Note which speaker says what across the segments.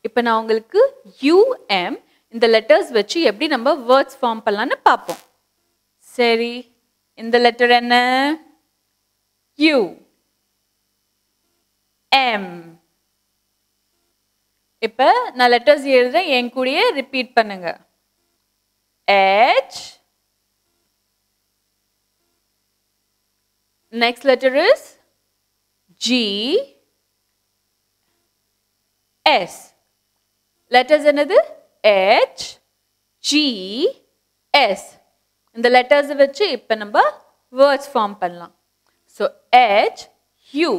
Speaker 1: இப்போ நான் உங்களுக்கு UM இந்த லெட்டர்ஸ் வச்சு எப்படி நம்ம வேர்ட்ஸ் ஃபார்ம் பண்ணலாம்னு பார்ப்போம். சரி, இந்த லெட்டர் என்ன? U M. இப்போ நான் லெட்டர்ஸ் எழுதுறேன், என் கூடயே ரிப்பீட் பண்ணுங்க. H. Next letter is G S. Letters என்னது? H G S. இந்த letters வச்சு இப்போ நம்ம words form பண்ணலாம். So H U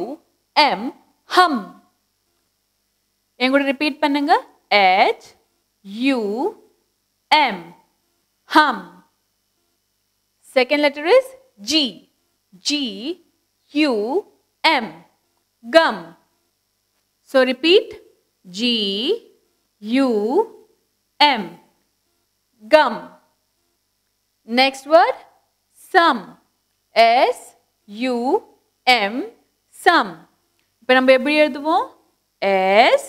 Speaker 1: M hum. என் கூட ரிப்பீட் பண்ணுங்க. H U M hum. Second letter is G G U M gum. So repeat G U M gum. Next word sum S U M sum. இப்போ நம்ம எப்படி எழுதுவோம்? S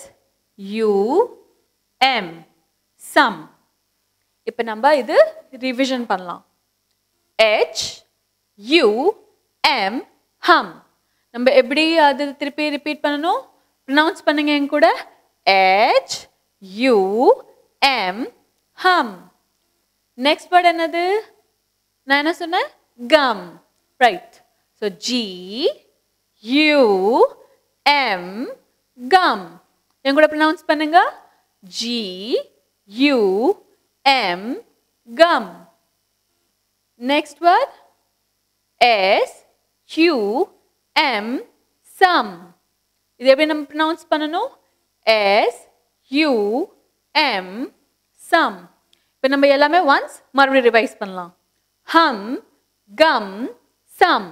Speaker 1: U M sum. இப்போ நம்ம இது revision பண்ணலாம். H U M hum. நம்ம எப்படி அது திருப்பி ரிப்பீட் பண்ணணும்? ப்ரொனவுன்ஸ் பண்ணுங்க என் கூட. H U M hum. Next word என்னது? நான் என்ன சொன்னேன்? gum. Right. So G U M gum. என் கூட ப்ரொனவுன்ஸ் பண்ணுங்க. G U M gum. Next word S U M sum. இது எப்படி நம்ம ப்ரொனவுன்ஸ் பண்ணணும்? S U M sum. இப்போ நம்ம எல்லாமே ஒன்ஸ் மறுபடியும் ரிவைஸ் பண்ணலாம். hum gum sum.